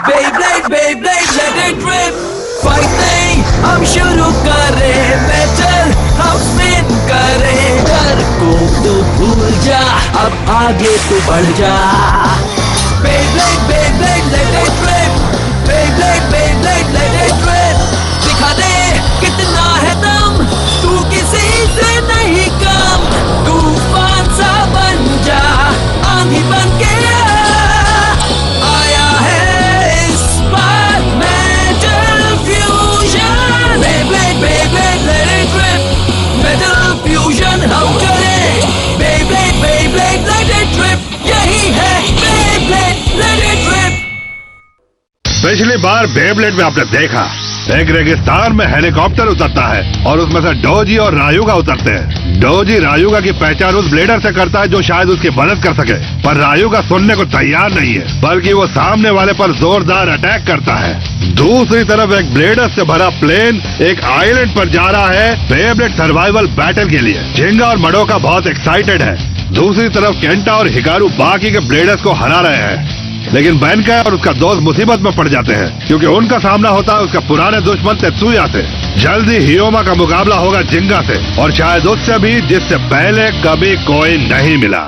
Beyblade, Beyblade, let it rip. Fighting, हम शुरू करें बैटल, हम स्पिन करें डर को तू भूल जा, अब आगे तू बढ़ जा। Beyblade, Beyblade, let it rip. Beyblade, Beyblade, let it rip. दिखा दे कितना है दम, तू किसी से नहीं कम। तूफान सा बन जा, आंधी बन के आया है इस बार metal fusion. Beyblade, Beyblade, let it rip. Metal fusion हम करें। Beyblade, Beyblade, let it rip. यही है Beyblade, let it rip. पिछली बार बेब्लेड में आपने देखा एक रेगिस्तान में हेलीकॉप्टर उतरता है और उसमें से डोजी और रायुगा उतरते हैं। डोजी रायुगा की पहचान उस ब्लेडर से करता है जो शायद उसकी मदद कर सके, पर रायुगा सुनने को तैयार नहीं है, बल्कि वो सामने वाले पर जोरदार अटैक करता है। दूसरी तरफ एक ब्लेडर से भरा प्लेन एक आइलैंड पर जा रहा है बेब्लेड सर्वाइवल बैटल के लिए। झिंगा और मडोका बहुत एक्साइटेड है। दूसरी तरफ केंटा और हिकारू बाकी के ब्लेडर्स को हरा रहे हैं, लेकिन बैंका और उसका दोस्त मुसीबत में पड़ जाते हैं क्योंकि उनका सामना होता है उसका पुराने दुश्मन तेत्सुया से। जल्दी हियोमा का मुकाबला होगा जिंगा से, और शायद उससे भी जिससे पहले कभी कोई नहीं मिला।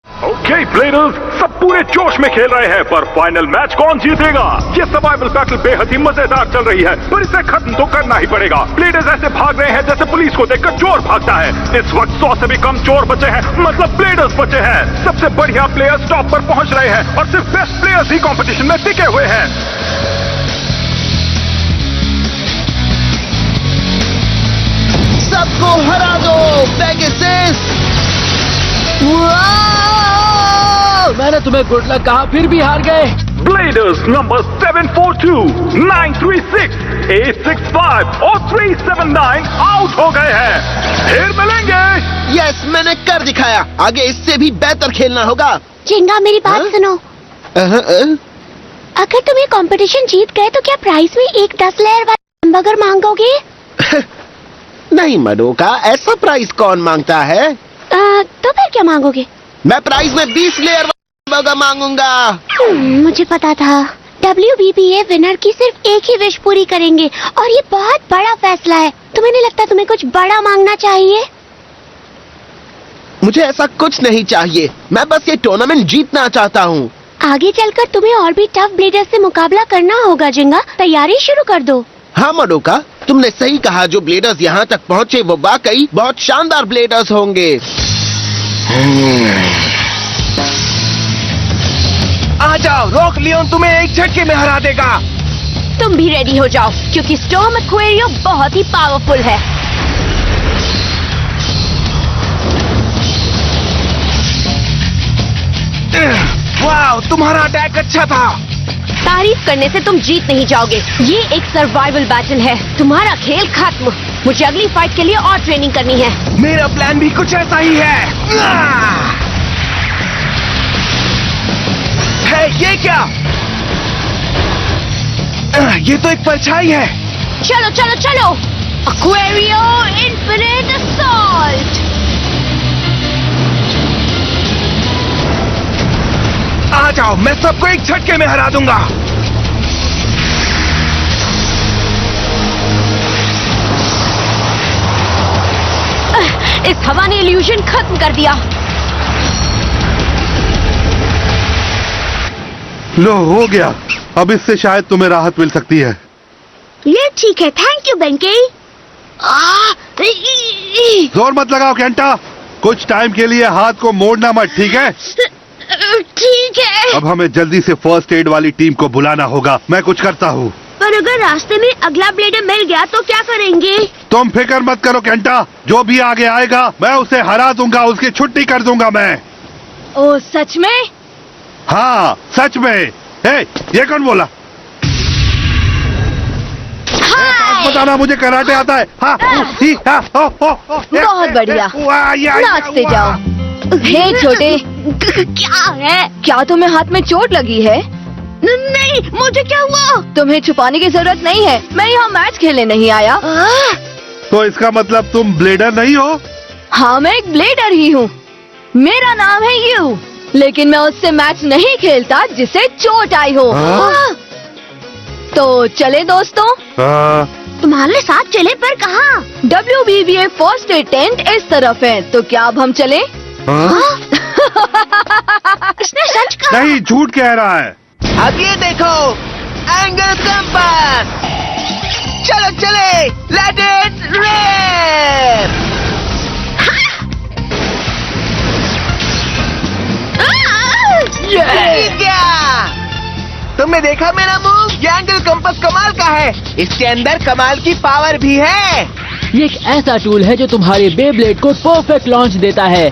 ओके ब्लेडर्स, सब पूरे जोश में खेल रहे हैं, पर फाइनल मैच कौन जीतेगा? ये सर्वाइवल बैटल बेहद ही मजेदार चल रही है, पर इसे खत्म तो करना ही पड़ेगा। ब्लेडर्स ऐसे भाग रहे हैं जैसे पुलिस को देखकर चोर भागता है। इस वक्त 100 से भी कम चोर बचे हैं, मतलब ब्लेडर्स बचे हैं। सबसे बढ़िया प्लेयर्स टॉप पर पहुंच रहे हैं और सिर्फ बेस्ट प्लेयर्स ही कंपटीशन में टिके हुए हैं। सबको हरा दो पेगासस। मैंने तुम्हें गुड लक कहा, फिर भी हार गए। ब्लेडर्स नंबर 742, 936, 865 और 379 आउट हो गए हैं। फिर मिलेंगे। यस, मैंने कर दिखाया। आगे इससे भी बेहतर खेलना होगा। झिंगा, मेरी बात सुनो। अगर तुम ये कंपटीशन जीत गए तो क्या प्राइस में एक 10 लेयर वाला बर्गर मांगोगे? नहीं मडोका, ऐसा प्राइस कौन मांगता है? तो फिर क्या मांगोगे? मैं प्राइस में 20 लेयर बर्गर मांगूंगा। मुझे पता था। WBBA विनर की सिर्फ एक ही विश पूरी करेंगे, और ये बहुत बड़ा फैसला है। तुम्हें नहीं लगता तुम्हें कुछ बड़ा मांगना चाहिए? मुझे ऐसा कुछ नहीं चाहिए, मैं बस ये टूर्नामेंट जीतना चाहता हूँ। आगे चलकर तुम्हें और भी टफ ब्लेडर्स से मुकाबला करना होगा जिंगा, तैयारी शुरू कर दो। हाँ मडोका, तुमने सही कहा। जो ब्लेडर्स यहाँ तक पहुँचे वो वाकई बहुत शानदार ब्लेडर्स होंगे। आ जाओ, रॉक लियोन तुम्हें एक झटके में हरा देगा। तुम भी रेडी हो जाओ, क्योंकि स्टॉर्म एक्वेरियो बहुत ही पावरफुल है। वाह, तुम्हारा अटैक अच्छा था। तारीफ करने से तुम जीत नहीं जाओगे। ये एक सर्वाइवल बैटल है, तुम्हारा खेल खत्म। मुझे अगली फाइट के लिए और ट्रेनिंग करनी है। मेरा प्लान भी कुछ ऐसा ही है। ये क्या? ये तो एक परछाई है। चलो चलो चलो, एक्वेरियो इन्फिनिट असॉल्ट। आ जाओ, मैं सबको एक झटके में हरा दूंगा। इस हवा ने इल्यूजन खत्म कर दिया। लो, हो गया। अब इससे शायद तुम्हें राहत मिल सकती है। ये ठीक है, थैंक यू बेंकी। जोर मत लगाओ केंटा, कुछ टाइम के लिए हाथ को मोड़ना मत, ठीक है? ठीक है। अब हमें जल्दी से फर्स्ट एड वाली टीम को बुलाना होगा। मैं कुछ करता हूँ। पर अगर रास्ते में अगला ब्लेडर मिल गया तो क्या करेंगे? तुम फिक्र मत करो केंटा, जो भी आगे आएगा मैं उसे हरा दूंगा, उसकी छुट्टी कर दूंगा मैं। ओ सच में? हाँ सच में। ये कौन बोला? बताना, मुझे कराटे आता है। हाँ, बहुत बढ़िया, नाचते जाओ। हे छोटे, क्या है? क्या तुम्हें हाथ में चोट लगी है? नहीं, मुझे क्या हुआ? तुम्हें छुपाने की जरूरत नहीं है, मैं यहाँ मैच खेलने नहीं आया। तो इसका मतलब तुम ब्लेडर नहीं हो? हाँ, मैं एक ब्लेडर ही हूँ। मेरा नाम है यू, लेकिन मैं उससे मैच नहीं खेलता जिसे चोट आई हो। तो चले दोस्तों? तुम्हारे साथ चले, पर कहाँ? WBBA फर्स्ट एड टेंट इस तरफ है, तो क्या अब हम चले? इसने सच कहा? नहीं, झूठ कह रहा है। अब ये देखो, एंगल कंपास। चलो चले, लेट इट रैप। जीत गया। तुमने देखा मेरा मूव? ये एंगल कंपास कमाल का है। इसके अंदर कमाल की पावर भी है। ये एक ऐसा टूल है जो तुम्हारे बेब्लेड को परफेक्ट लॉन्च देता है।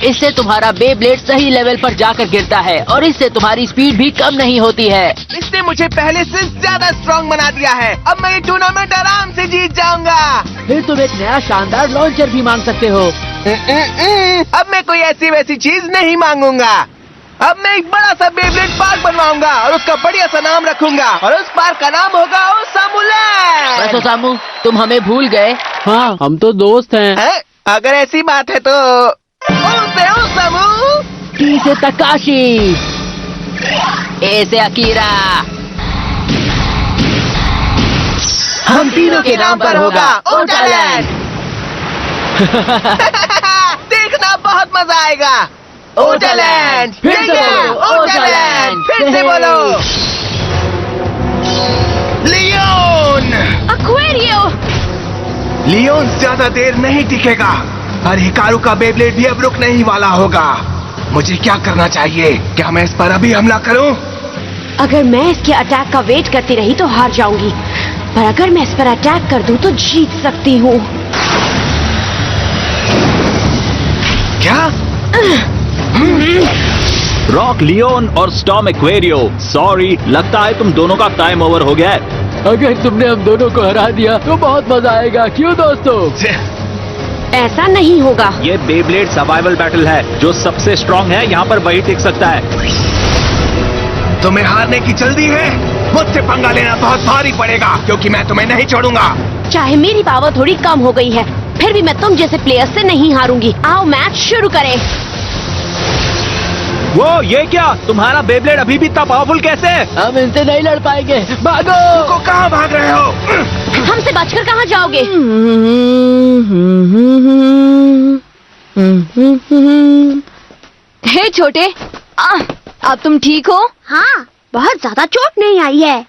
इससे तुम्हारा बेब्लेड सही लेवल पर जाकर गिरता है और इससे तुम्हारी स्पीड भी कम नहीं होती है। इसने मुझे पहले से ज्यादा स्ट्रॉन्ग बना दिया है। अब मैं ये टूर्नामेंट आराम से जीत जाऊंगा। फिर तुम एक नया शानदार लॉन्चर भी मांग सकते हो। अब मैं कोई ऐसी वैसी चीज नहीं मांगूंगा। अब मैं एक बड़ा सा बेब्लेड पार्क बनवाऊंगा और उसका बढ़िया सा नाम रखूंगा और उस पार्क का नाम होगा ओसामुलैंड। वैसे सामू, तुम हमें भूल गए। हाँ, हम तो दोस्त हैं। अगर ऐसी बात है तो ओसे ओसामू, टी से तकाशी, ए से अकीरा। हम तीनों के नाम पर होगा ओटालैंड। देखना बहुत मजा आएगा। ओटालैंड, फिर से बोलो, ओटालैंड, फिर से बोलो। लियोन, एक्वेरियो। लियोन ज्यादा देर नहीं टिकेगा और हिकारू का बेब्लेड भी अब रुक नहीं वाला होगा। मुझे क्या करना चाहिए? क्या मैं इस पर अभी हमला करूं? अगर मैं इसके अटैक का वेट करती रही तो हार जाऊंगी, पर अगर मैं इस पर अटैक कर दूं तो जीत सकती हूँ। क्या? रॉक लियोन और स्टॉर्म एक्वेरियो, सॉरी, लगता है तुम दोनों का टाइम ओवर हो गया है। अगर तुमने हम दोनों को हरा दिया तो बहुत मजा आएगा, क्यों दोस्तों? ऐसा नहीं होगा। ये बेब्लेड सर्वाइवल बैटल है। जो सबसे स्ट्रांग है यहाँ पर वही टिक सकता है। तुम्हें हारने की जल्दी है? मुझसे पंगा लेना बहुत भारी पड़ेगा, क्योंकि मैं तुम्हें नहीं छोड़ूंगा। चाहे मेरी पावर थोड़ी कम हो गई है, फिर भी मैं तुम जैसे प्लेयर से नहीं हारूंगी। आओ मैच शुरू करें। वो ये क्या? तुम्हारा बेब्लेड अभी भी इतना पावरफुल कैसे है? हम इनसे नहीं लड़ पाएंगे, भागो! को कहाँ भाग रहे हो? हमसे बचकर कहाँ जाओगे? हे छोटे, अब तुम ठीक हो? हाँ, बहुत ज्यादा चोट नहीं आई है।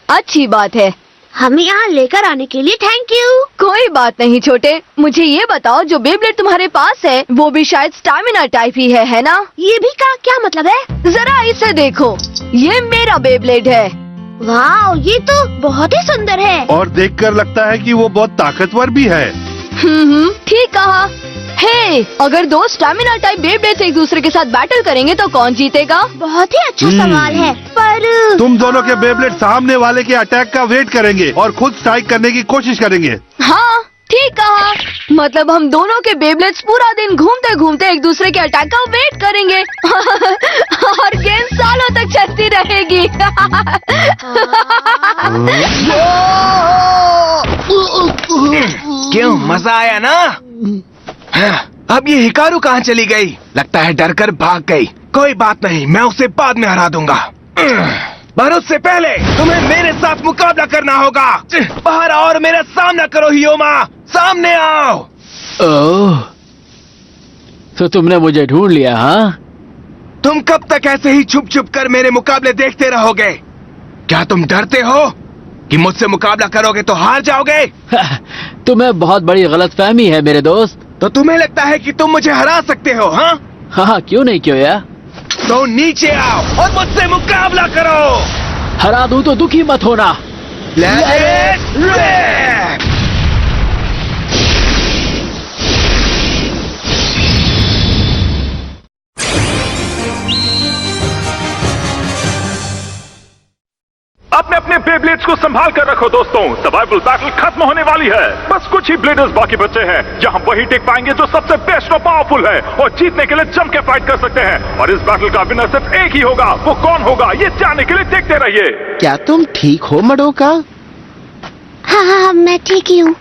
अच्छी बात है। हमें यहाँ लेकर आने के लिए थैंक यू। कोई बात नहीं छोटे, मुझे ये बताओ, जो बेब्लेड तुम्हारे पास है वो भी शायद स्टैमिना टाइप ही है ना? ये भी का क्या मतलब है? जरा इसे देखो, ये मेरा बेब्लेड है। वाह, ये तो बहुत ही सुंदर है। और देखकर लगता है कि वो बहुत ताकतवर भी है। ठीक कहा। हे, अगर दो स्टैमिना टाइप बेब्लेड एक दूसरे के साथ बैटल करेंगे तो कौन जीतेगा? बहुत ही अच्छा सवाल है, पर तुम दोनों के बेब्लेड सामने वाले के अटैक का वेट करेंगे और खुद स्ट्राइक करने की कोशिश करेंगे। हाँ, ठीक कहा। मतलब हम दोनों के बेब्लेड्स पूरा दिन घूमते घूमते एक दूसरे के अटैक का वेट करेंगे और गेम सालों तक चलती रहेगी। क्यों, मजा आया ना? अब ये हिकारू कहाँ चली गई? लगता है डर कर भाग गई। कोई बात नहीं, मैं उसे बाद में हरा दूंगा। पर उससे पहले तुम्हें मेरे साथ मुकाबला करना होगा। बाहर आओ और मेरा सामना करो हियोमा, सामने आओ। ओह, तो तुमने मुझे ढूंढ लिया, हाँ? तुम कब तक ऐसे ही छुप छुप कर मेरे मुकाबले देखते रहोगे? क्या तुम डरते हो कि मुझसे मुकाबला करोगे तो हार जाओगे? तुम्हें बहुत बड़ी गलतफहमी है मेरे दोस्त। तो तुम्हें लगता है कि तुम मुझे हरा सकते हो? हाँ हाँ, क्यों नहीं, क्यों यार? तो नीचे आओ और मुझसे मुकाबला करो। हरा दूं तो दुखी मत होना। Let it rip! अपने अपने बेब्लेड्स को संभाल कर रखो दोस्तों, सर्वाइवल बैटल खत्म होने वाली है। बस कुछ ही ब्लेडर्स बाकी बचे हैं, जहां वही टिक पाएंगे जो सबसे बेस्ट और पावरफुल है और जीतने के लिए जम के फाइट कर सकते हैं। और इस बैटल का विनर सिर्फ एक ही होगा। वो कौन होगा, ये जानने के लिए देखते रहिए। क्या तुम ठीक हो मडोका? हाँ, मैं ठीक ही हूँ।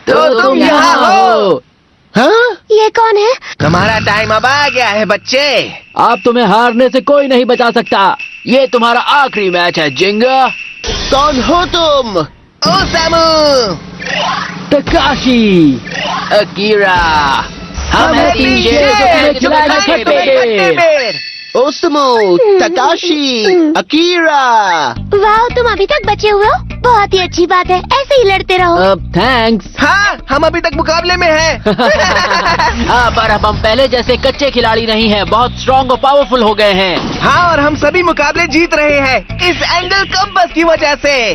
तो तुम यहाँ हो। हाँ? ये कौन है? तुम्हारा टाइम अब आ गया है बच्चे। अब तुम्हें हारने से कोई नहीं बचा सकता। ये तुम्हारा आखिरी मैच है जिंगा। कौन हो तुम? ओसामू, तकाशी, अकीरा, हम हैं तीन शेर जो तुम्हें खिलाएंगे खट्टे बेर। Osamu, Takeshi, Akira. वाह, तुम अभी तक बचे हुए हो। बहुत ही अच्छी बात है, ऐसे ही लड़ते रहो। थैंक्स। हाँ, हम अभी तक मुकाबले में हैं। हाँ, पर अब हम पहले जैसे कच्चे खिलाड़ी नहीं हैं, बहुत स्ट्रॉन्ग और पावरफुल हो गए हैं। हाँ, और हम सभी मुकाबले जीत रहे हैं इस एंगल कंपास की वजह से।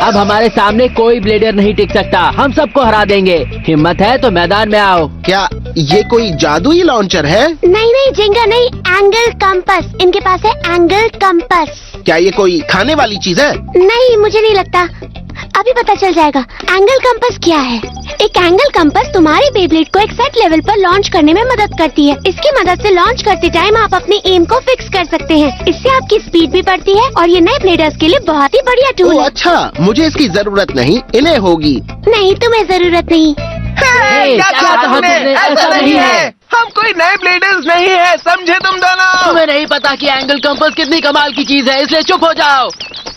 अब हमारे सामने कोई ब्लेडर नहीं टिक सकता, हम सबको हरा देंगे। हिम्मत है तो मैदान में आओ। क्या ये कोई जादुई लॉन्चर है? नहीं नहीं जिंगा नहीं, एंगल कंपास। इनके पास है एंगल कंपास। क्या ये कोई खाने वाली चीज है? नहीं, मुझे नहीं लगता, अभी पता चल जाएगा। एंगल कंपास क्या है? एक एंगल कंपास तुम्हारे बेब्लेड को एक सेट लेवल पर लॉन्च करने में मदद करती है। इसकी मदद से लॉन्च करते टाइम आप अपनी एम को फिक्स कर सकते हैं। इससे आपकी स्पीड भी बढ़ती है और ये नए ब्लेडर्स के लिए बहुत ही बढ़िया टूल है। अच्छा, मुझे इसकी जरूरत नहीं, इन्हें होगी। नहीं, तुम्हें जरूरत नहीं। क्या कहा तुमने? ऐसा नहीं है, हम कोई नए ब्लेडर्स नहीं है, समझे तुम दोनों? तुम्हें नहीं पता कि एंगल कंपास कितनी कमाल की चीज है, इसलिए चुप हो जाओ।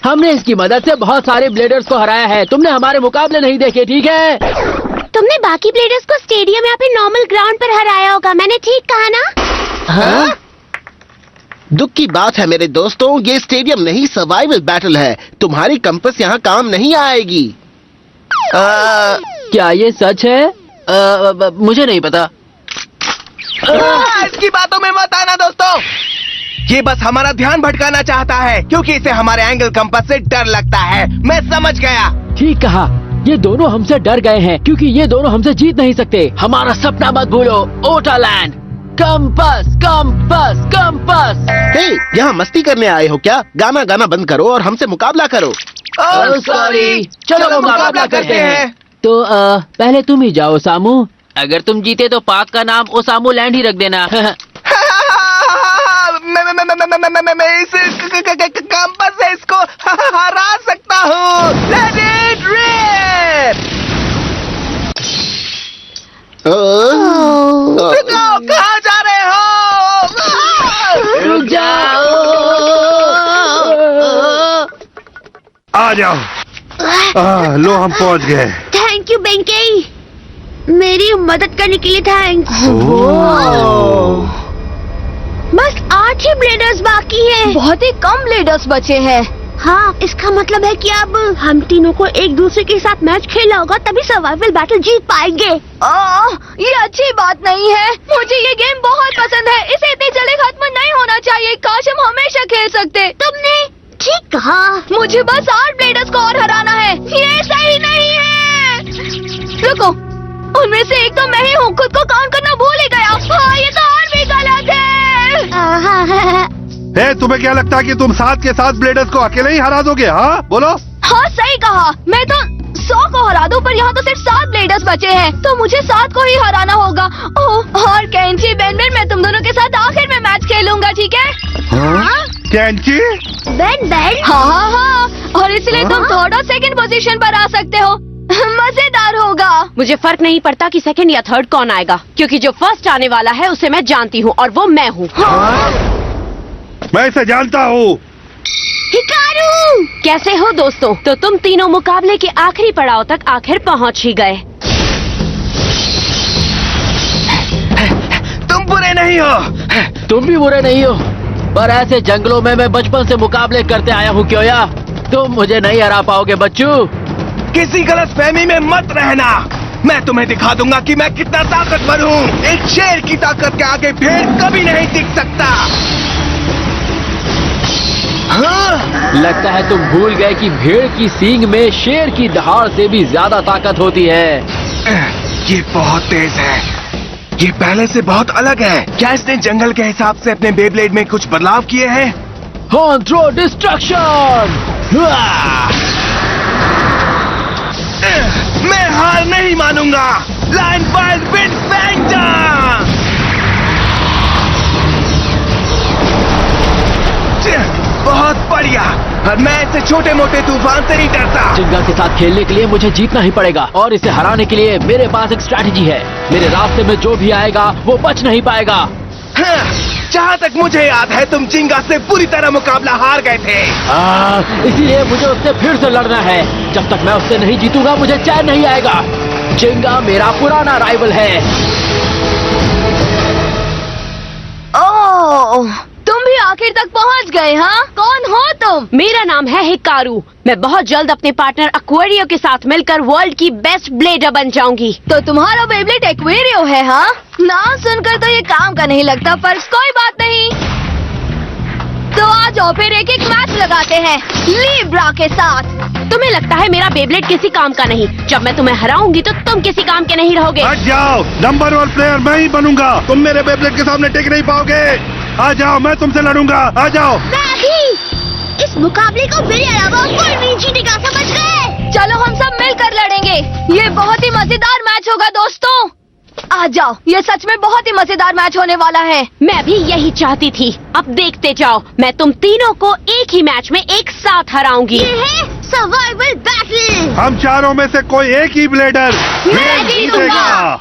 हमने इसकी मदद से बहुत सारे ब्लेडर्स को हराया है। तुमने हमारे मुकाबले नहीं देखे, ठीक है? तुमने बाकी ब्लेडर्स को स्टेडियम या फिर नॉर्मल ग्राउंड पर हराया होगा, मैंने ठीक कहा ना? हाँ? दुख की बात है मेरे दोस्तों, ये स्टेडियम नहीं सर्वाइवल बैटल है। तुम्हारी कंपास यहाँ काम नहीं आएगी। क्या ये सच है? मुझे नहीं पता। इसकी बातों में मत आना दोस्तों। ये बस हमारा ध्यान भटकाना चाहता है क्योंकि इसे हमारे एंगल कंपास से डर लगता है। मैं समझ गया। ठीक कहा, ये दोनों हमसे डर गए हैं क्योंकि ये दोनों हमसे जीत नहीं सकते। हमारा सपना मत भूलो, ओटालैंड। Compass compass compass. हे, यहाँ मस्ती करने आए हो क्या? गाना गाना बंद करो और हमसे मुकाबला करो। सॉरी, चलो मुकाबला करते हैं। तो पहले तुम ही जाओ सामू। अगर तुम जीते तो पार्क का नाम ओसामू लैंड ही रख देना। मैं इस कंपास से इसको हरा सकता हूँ। Let it rip! रुको, कहाँ जा रहे हो? रुक जाओ। आ जाओ। लो, हम पहुंच गए। थैंक यू बेंकी, मेरी मदद करने के लिए थैंक्स। बस 8 ही ब्लेडर्स बाकी हैं। बहुत ही कम ब्लेडर्स बचे हैं। हाँ, इसका मतलब है कि अब हम तीनों को एक दूसरे के साथ मैच खेलना होगा, तभी सर्वाइवल बैटल जीत पाएंगे। ये अच्छी बात नहीं है। मुझे ये गेम बहुत पसंद है, इसे इतनी जल्दी खत्म नहीं होना चाहिए। काश हम हमेशा खेल सकते। तुमने ठीक कहा। मुझे बस 8 ब्लेडर्स को और हराना है। ये सही नहीं है। रुको, उनमें से एक तो मैं ही हूँ। खुद को काउंट करना भूल ही गया। हाँ, ये तो और भी गलत है। हे, तुम्हें क्या लगता है कि तुम 7 के 7 ब्लेडर्स को अकेले ही हरा दोगे? हाँ, बोलो। हाँ, सही कहा। मैं तो 100 को हरा दूं, पर यहाँ तो सिर्फ 7 ब्लेडर्स बचे हैं, तो मुझे 7 को ही हराना होगा। ओह, और कैंची बेन, मैं तुम दोनों के साथ आखिर में मैच खेलूंगा, ठीक है? हाँ? कैंची? बेन। हाँ, और इसलिए तुम 3rd और 2nd पोजीशन पर आ सकते हो। मजेदार होगा। मुझे फर्क नहीं पड़ता कि 2nd या 3rd कौन आएगा, क्योंकि जो फर्स्ट आने वाला है उसे मैं जानती हूँ, और वो मैं हूँ। मैं इसे जानता हूँ। हिकारू! कैसे हो दोस्तों? तो तुम तीनों मुकाबले के आखिरी पड़ाव तक आखिर पहुँच ही गए। तुम बुरे नहीं हो। तुम भी बुरे नहीं हो, पर ऐसे जंगलों में मैं बचपन से मुकाबले करते आया हूँ। क्यों या तुम मुझे नहीं हरा पाओगे बच्चू। किसी गलतफहमी में मत रहना। मैं तुम्हें दिखा दूंगा कि मैं कितना ताकतवर हूँ। एक शेर की ताकत के आगे भेड़ कभी नहीं टिक सकता। हाँ? लगता है तुम भूल गए कि भेड़ की सींग में शेर की दहाड़ से भी ज्यादा ताकत होती है। ये बहुत तेज है। ये पहले से बहुत अलग है। क्या इसने जंगल के हिसाब से अपने बेब्लेड में कुछ बदलाव किए हैं? Horn throw destruction. मैं हार नहीं मानूंगा। लाइन फाइल विंड फैंगटा। बहुत बढ़िया। और मैं ऐसे छोटे मोटे तूफान से नहीं डरता। जिंगा के साथ खेलने के लिए मुझे जीतना ही पड़ेगा और इसे हराने के लिए मेरे पास एक स्ट्रैटेजी है। मेरे रास्ते में जो भी आएगा वो बच नहीं पाएगा। हाँ, जहाँ तक मुझे याद है तुम जिंगा से पूरी तरह मुकाबला हार गए थे। इसीलिए मुझे उससे फिर से लड़ना है। जब तक मैं उससे नहीं जीतूंगा मुझे चैन नहीं आएगा। जिंगा मेरा पुराना राइवल है। ओह, तुम भी आखिर तक पहुंच गए, हाँ? कौन हो तुम? मेरा नाम है हिकारू। मैं बहुत जल्द अपने पार्टनर एक्वेरियो के साथ मिलकर वर्ल्ड की बेस्ट ब्लेडर बन जाऊंगी। तो तुम्हारा बेब्लेड एक्वेरियो है, हाँ? नाम सुनकर तो ये काम का नहीं लगता, पर कोई बात नहीं। तो आ जाओ फिर एक एक मैच लगाते हैं लिब्रा के साथ। तुम्हें लगता है मेरा बेब्लेड किसी काम का नहीं? जब मैं तुम्हें हराऊंगी तो तुम किसी काम के नहीं रहोगे। हट जाओ, नंबर 1 प्लेयर मैं ही बनूंगा। तुम मेरे बेब्लेड के सामने टिक नहीं पाओगे। आ जाओ, मैं तुमसे लड़ूंगा। आ जाओ। मैं भी इस मुकाबले को मेरे अलावा कोई नहीं जीतेगा, समझ गए? चलो हम सब मिलकर लड़ेंगे। ये बहुत ही मजेदार मैच होगा दोस्तों। आ जाओ, ये सच में बहुत ही मजेदार मैच होने वाला है। मैं भी यही चाहती थी। अब देखते जाओ, मैं तुम तीनों को एक ही मैच में एक साथ हराऊंगी। ये है सर्वाइवल बैटल। हम चारों में से कोई एक ही ब्लेडर मैं जीतूंगा।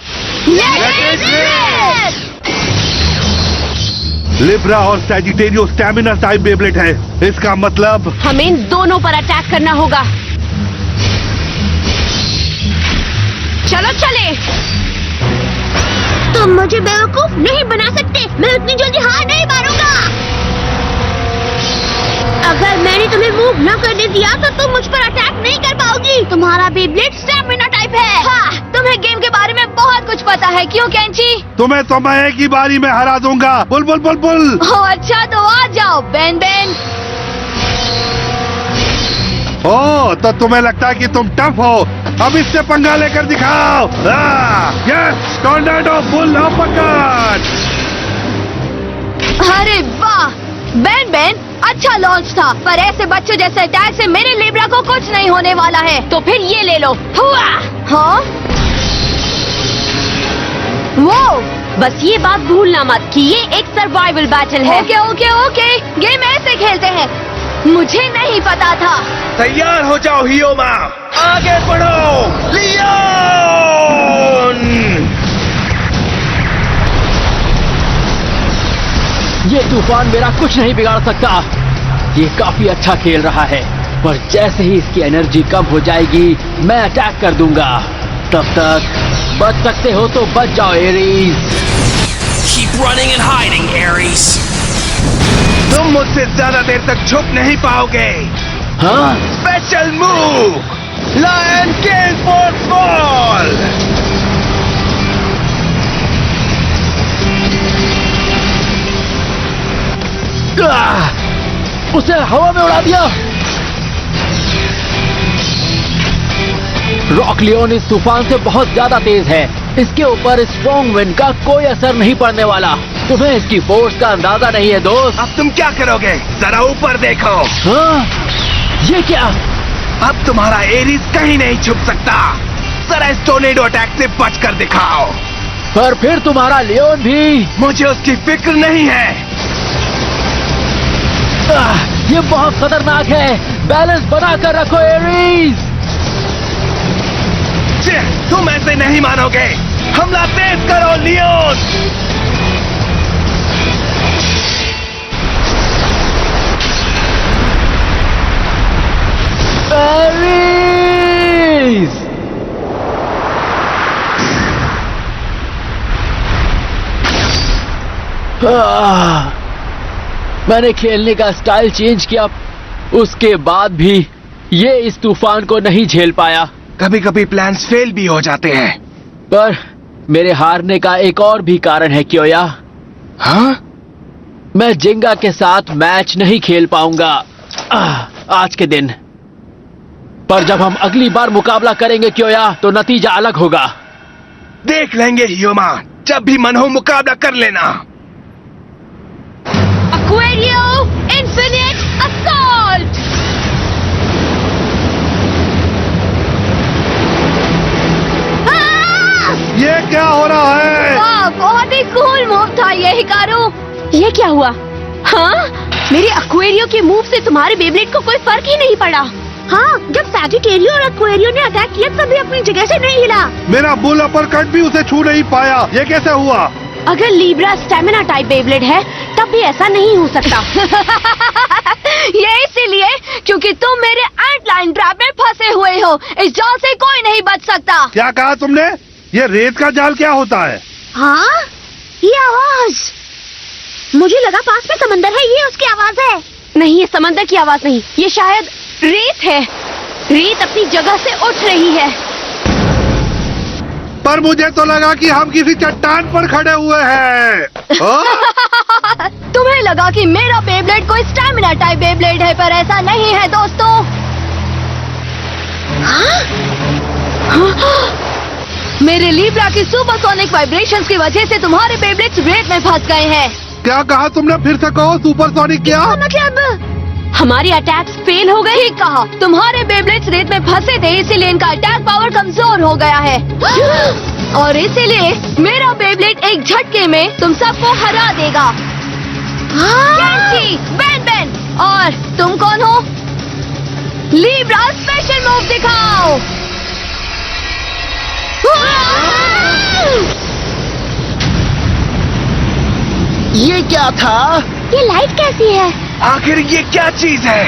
लिब्रा और सैजिटेरियो स्टैमिना टाइप बेब्लेड है। इसका मतलब हमें इन दोनों पर अटैक करना होगा। चलो चले। तुम मुझे बेवकूफ नहीं बना सकते। मैं उतनी जल्दी हार नहीं मारूंगा। अगर मैंने तुम्हें मूव न करने दिया तो तुम मुझ पर अटैक नहीं कर पाओगी। तुम्हारा बेब्लेड स्टैमिना टाइप है। हाँ, तुम्हें गेम के बारे में बहुत कुछ पता है, क्यों कैंची? तुम्हें तो मैं एक ही बारी में हरा दूंगा। Bull bull bull bull. Oh अच्छा, तो आ जाओ बेन बेन। ओ, तो तुम्हें लगता है कि तुम टफ हो। अब इससे पंगा लेकर दिखाओ। Yes, tornado bull uppercut. अरे वाह बेन बेन, अच्छा लॉन्च था, पर ऐसे बच्चों जैसे अटैक से मेरे लिब्रा को कुछ नहीं होने वाला है। तो फिर ये ले लो। हुआ। हाँ, वो बस ये बात भूलना मत कि ये एक सर्वाइवल बैटल है। ओके ओके ओके, गेम ऐसे खेलते हैं। मुझे नहीं पता था। तैयार हो जाओ हियोमा, आगे बढ़ो लियोन। ये तूफान मेरा कुछ नहीं बिगाड़ सकता। ये काफी अच्छा खेल रहा है, पर जैसे ही इसकी एनर्जी कम हो जाएगी मैं अटैक कर दूंगा। तब तक बच सकते हो तो बच जाओ Aries. Keep running and hiding, Aries. तुम मुझसे ज्यादा देर तक छुप नहीं पाओगे। हाँ? Special move, lion king force ball. उसे हवा में उड़ा दिया। रॉक लियोन इस तूफान से बहुत ज्यादा तेज है। इसके ऊपर स्ट्रॉन्ग विंड का कोई असर नहीं पड़ने वाला। तुम्हें इसकी फोर्स का अंदाजा नहीं है दोस्त। अब तुम क्या करोगे? जरा ऊपर देखो। हाँ? ये क्या? अब तुम्हारा एरीज कहीं नहीं छुप सकता। जरा इस टोर्नेडो अटैक से बच कर दिखाओ। पर फिर तुम्हारा लियोन भी। मुझे उसकी फिक्र नहीं है। ये बहुत खतरनाक है। बैलेंस बना कर रखो एरीज। तुम ऐसे नहीं मानोगे। हमला तेज करो लियोन। एरीज! मैंने खेलने का स्टाइल चेंज किया, उसके बाद भी ये इस तूफान को नहीं झेल पाया। कभी कभी प्लान्स फेल भी हो जाते हैं। पर मेरे हारने का एक और भी कारण है क्योया। हाँ? मैं जिंगा के साथ मैच नहीं खेल पाऊंगा आज के दिन। पर जब हम अगली बार मुकाबला करेंगे क्योया, तो नतीजा अलग होगा। देख लेंगे हियोमा, जब भी मन हो मुकाबला कर लेना। एक्वेरियो इन्फिनिट असॉल्ट। ये क्या हो रहा है? वाह, बहुत ही कूल मूव था ये हिकारू। ये क्या हुआ? हाँ? मेरे एक्वेरियो के मूव से तुम्हारे बेब्लेड को कोई फर्क ही नहीं पड़ा। हाँ, जब सैजिटेरियो और एक्वेरियो ने अटैक किया तभी अपनी जगह से नहीं हिला। मेरा बुल अपरकट भी उसे छू नहीं पाया, ये कैसे हुआ? अगर लीब्रा स्टेमिना टाइप बेब्लेड है तब भी ऐसा नहीं हो सकता। ये इसीलिए क्योंकि तुम मेरे एंटलाइन ट्रैप में फंसे हुए हो। इस जाल से कोई नहीं बच सकता। क्या कहा तुमने? ये रेत का जाल क्या होता है? हाँ, ये आवाज, मुझे लगा पास में समंदर है, ये उसकी आवाज है। नहीं, ये समंदर की आवाज नहीं, ये शायद रेत है। रेत अपनी जगह से उठ रही है। पर मुझे तो लगा कि हम किसी चट्टान पर खड़े हुए हैं। तुम्हें लगा कि मेरा बेब्लेड कोई स्टैमिना टाइप बेब्लेड है, पर ऐसा नहीं है दोस्तों। मेरे लीब्रा की सुपरसोनिक वाइब्रेशंस की वजह से तुम्हारे बेब्लेड्स रेत में फंस गए हैं। क्या कहा तुमने? फिर से कहो। सुपरसोनिक क्या? मतलब हमारी अटैक्स फेल हो गए। ठीक कहा, तुम्हारे बेब्लेड्स रेत में फंसे थे, इसीलिए इनका अटैक पावर कमजोर हो गया है। और इसीलिए मेरा बेब्लेड एक झटके में तुम सबको हरा देगा। कैंची, बेन बेन, और तुम कौन हो? लीब्रा स्पेशल मूव दिखाओ। ये क्या था? ये लाइट कैसी है? आखिर ये क्या चीज है?